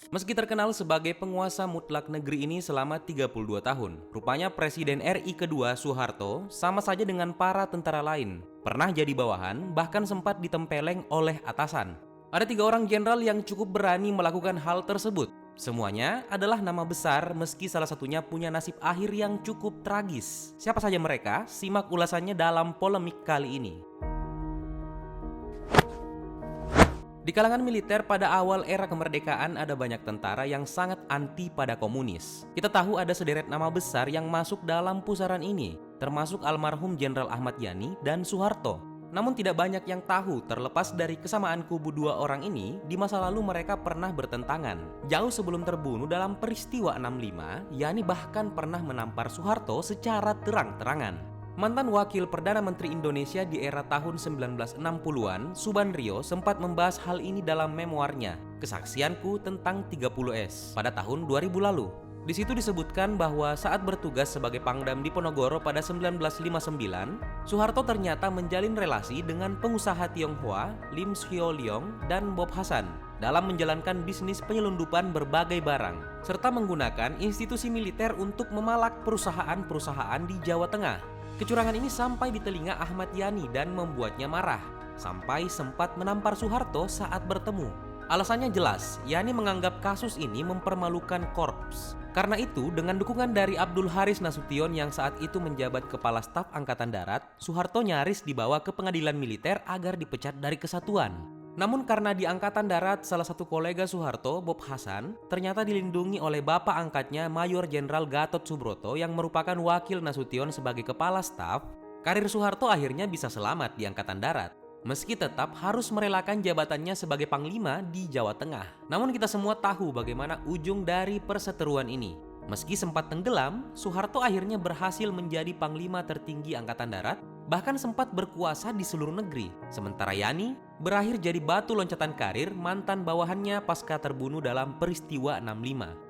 Meski terkenal sebagai penguasa mutlak negeri ini selama 32 tahun, rupanya Presiden RI kedua Soeharto sama saja dengan para tentara lain. Pernah jadi bawahan, bahkan sempat ditempeleng oleh atasan. Ada 3 orang jenderal yang cukup berani melakukan hal tersebut. Semuanya adalah nama besar meski salah satunya punya nasib akhir yang cukup tragis. Siapa saja mereka? Simak ulasannya dalam polemik kali ini. Di kalangan militer pada awal era kemerdekaan ada banyak tentara yang sangat anti pada komunis. Kita tahu ada sederet nama besar yang masuk dalam pusaran ini, termasuk almarhum Jenderal Ahmad Yani dan Soeharto. Namun tidak banyak yang tahu terlepas dari kesamaan kubu 2 orang ini, di masa lalu mereka pernah bertentangan. Jauh sebelum terbunuh dalam peristiwa 65, Yani bahkan pernah menampar Soeharto secara terang-terangan. Mantan Wakil Perdana Menteri Indonesia di era tahun 1960-an, Subandrio sempat membahas hal ini dalam memoarnya, Kesaksianku tentang 30S, pada tahun 2000 lalu. Di situ disebutkan bahwa saat bertugas sebagai Pangdam di Ponorogo pada 1959, Soeharto ternyata menjalin relasi dengan pengusaha Tionghoa Lim Sio Leong dan Bob Hasan dalam menjalankan bisnis penyelundupan berbagai barang, serta menggunakan institusi militer untuk memalak perusahaan-perusahaan di Jawa Tengah. Kecurangan ini sampai di telinga Ahmad Yani dan membuatnya marah, sampai sempat menampar Soeharto saat bertemu. Alasannya jelas, Yani menganggap kasus ini mempermalukan Korps. Karena itu, dengan dukungan dari Abdul Haris Nasution yang saat itu menjabat Kepala Staf Angkatan Darat, Soeharto nyaris dibawa ke pengadilan militer agar dipecat dari kesatuan. Namun karena di Angkatan Darat salah satu kolega Soeharto, Bob Hasan, ternyata dilindungi oleh bapak angkatnya Mayor Jenderal Gatot Subroto yang merupakan wakil Nasution sebagai kepala staf, karir Soeharto akhirnya bisa selamat di Angkatan Darat. Meski tetap harus merelakan jabatannya sebagai Panglima di Jawa Tengah. Namun kita semua tahu bagaimana ujung dari perseteruan ini. Meski sempat tenggelam, Soeharto akhirnya berhasil menjadi Panglima tertinggi Angkatan Darat, bahkan sempat berkuasa di seluruh negeri. Sementara Yani berakhir jadi batu loncatan karir mantan bawahannya pasca terbunuh dalam peristiwa 65.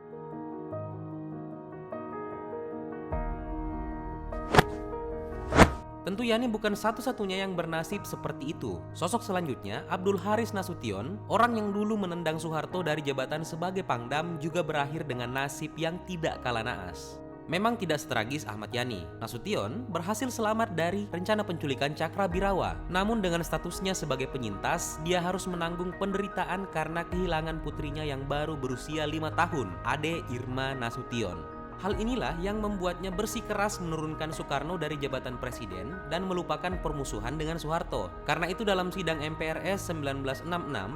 Tentu Yani bukan satu-satunya yang bernasib seperti itu. Sosok selanjutnya, Abdul Haris Nasution, orang yang dulu menendang Soeharto dari jabatan sebagai Pangdam, juga berakhir dengan nasib yang tidak kalah naas. Memang tidak setragis Ahmad Yani. Nasution berhasil selamat dari rencana penculikan Cakrabirawa. Namun dengan statusnya sebagai penyintas, dia harus menanggung penderitaan karena kehilangan putrinya yang baru berusia 5 tahun, Ade Irma Nasution. Hal inilah yang membuatnya bersikeras menurunkan Soekarno dari jabatan presiden dan melupakan permusuhan dengan Soeharto. Karena itu dalam sidang MPRS 1966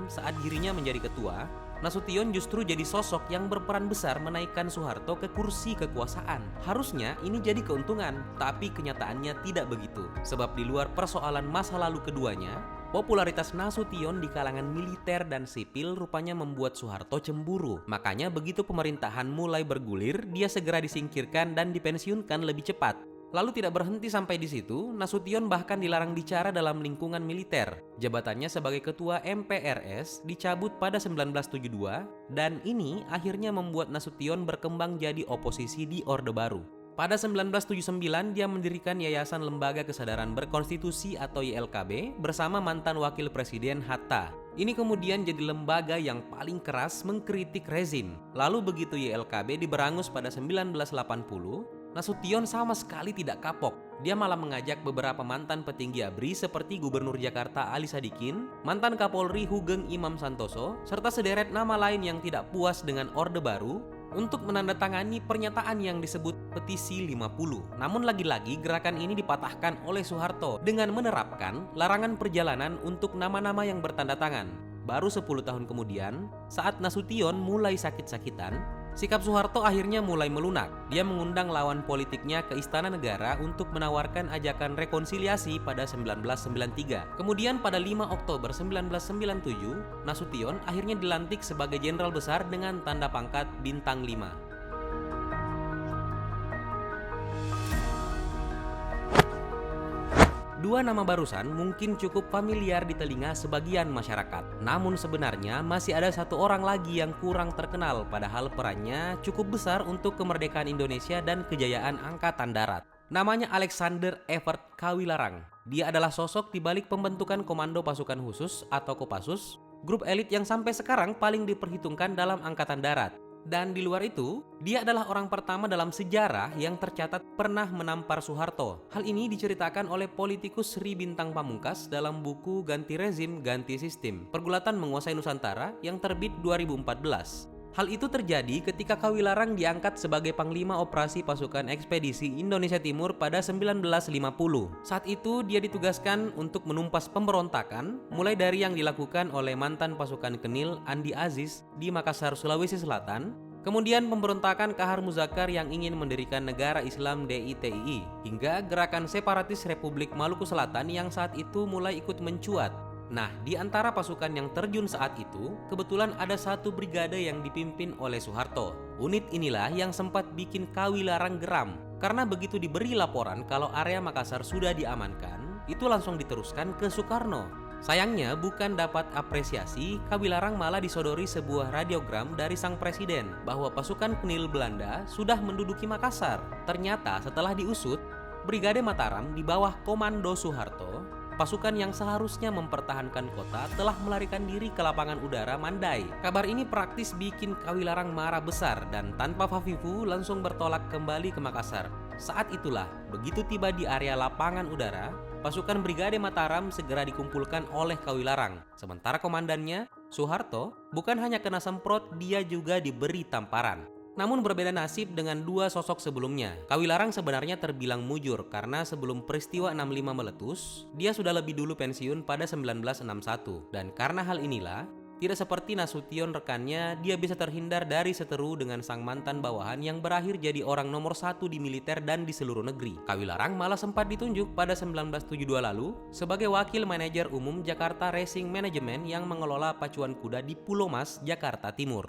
saat dirinya menjadi ketua, Nasution justru jadi sosok yang berperan besar menaikkan Soeharto ke kursi kekuasaan. Harusnya ini jadi keuntungan, tapi kenyataannya tidak begitu. Sebab di luar persoalan masa lalu keduanya, popularitas Nasution di kalangan militer dan sipil rupanya membuat Soeharto cemburu. Makanya begitu pemerintahan mulai bergulir, dia segera disingkirkan dan dipensiunkan lebih cepat. Lalu tidak berhenti sampai di situ, Nasution bahkan dilarang bicara dalam lingkungan militer. Jabatannya sebagai ketua MPRS dicabut pada 1972 dan ini akhirnya membuat Nasution berkembang jadi oposisi di Orde Baru. Pada 1979, dia mendirikan Yayasan Lembaga Kesadaran Berkonstitusi atau YLKB bersama mantan Wakil Presiden Hatta. Ini kemudian jadi lembaga yang paling keras mengkritik rezim. Lalu begitu YLKB diberangus pada 1980, Nasution sama sekali tidak kapok. Dia malah mengajak beberapa mantan petinggi ABRI seperti Gubernur Jakarta Ali Sadikin, mantan Kapolri Hugeng Imam Santoso, serta sederet nama lain yang tidak puas dengan Orde Baru untuk menandatangani pernyataan yang disebut Petisi 50. Namun lagi-lagi gerakan ini dipatahkan oleh Soeharto dengan menerapkan larangan perjalanan untuk nama-nama yang bertanda tangan. Baru 10 tahun kemudian, saat Nasution mulai sakit-sakitan, sikap Soeharto akhirnya mulai melunak. Dia mengundang lawan politiknya ke Istana Negara untuk menawarkan ajakan rekonsiliasi pada 1993. Kemudian pada 5 Oktober 1997, Nasution akhirnya dilantik sebagai Jenderal Besar dengan tanda pangkat Bintang 5. Dua nama barusan mungkin cukup familiar di telinga sebagian masyarakat. Namun sebenarnya masih ada satu orang lagi yang kurang terkenal, padahal perannya cukup besar untuk kemerdekaan Indonesia dan kejayaan Angkatan Darat. Namanya Alexander Evert Kawilarang. Dia adalah sosok di balik pembentukan Komando Pasukan Khusus atau Kopassus grup elit yang sampai sekarang paling diperhitungkan dalam Angkatan Darat. Dan di luar itu, dia adalah orang pertama dalam sejarah yang tercatat pernah menampar Soeharto. Hal ini diceritakan oleh politikus Sri Bintang Pamungkas dalam buku Ganti Rezim, Ganti Sistem, Pergulatan Menguasai Nusantara yang terbit 2014. Hal itu terjadi ketika Kawilarang diangkat sebagai Panglima Operasi Pasukan Ekspedisi Indonesia Timur pada 1950. Saat itu dia ditugaskan untuk menumpas pemberontakan, mulai dari yang dilakukan oleh mantan pasukan Kenil Andi Aziz di Makassar, Sulawesi Selatan, kemudian pemberontakan Kahar Muzakar yang ingin mendirikan negara Islam DITII, hingga gerakan separatis Republik Maluku Selatan yang saat itu mulai ikut mencuat. Nah, di antara pasukan yang terjun saat itu, kebetulan ada satu brigade yang dipimpin oleh Soeharto. Unit inilah yang sempat bikin Kawilarang geram, karena begitu diberi laporan kalau area Makassar sudah diamankan, itu langsung diteruskan ke Soekarno. Sayangnya bukan dapat apresiasi, Kawilarang malah disodori sebuah radiogram dari sang presiden bahwa pasukan Kenil Belanda sudah menduduki Makassar. Ternyata setelah diusut, Brigade Mataram di bawah komando Soeharto, pasukan yang seharusnya mempertahankan kota telah melarikan diri ke lapangan udara Mandai. Kabar ini praktis bikin Kawilarang marah besar dan tanpa Fafifu langsung bertolak kembali ke Makassar. Saat itulah, begitu tiba di area lapangan udara, pasukan Brigade Mataram segera dikumpulkan oleh Kawilarang. Sementara komandannya, Soeharto, bukan hanya kena semprot, dia juga diberi tamparan. Namun berbeda nasib dengan dua sosok sebelumnya. Kawilarang sebenarnya terbilang mujur karena sebelum peristiwa 65 meletus, dia sudah lebih dulu pensiun pada 1961. Dan karena hal inilah, tidak seperti Nasution rekannya, dia bisa terhindar dari seteru dengan sang mantan bawahan yang berakhir jadi orang nomor 1 di militer dan di seluruh negeri. Kawilarang malah sempat ditunjuk pada 1972 lalu sebagai wakil manajer umum Jakarta Racing Management yang mengelola pacuan kuda di Pulau Mas, Jakarta Timur.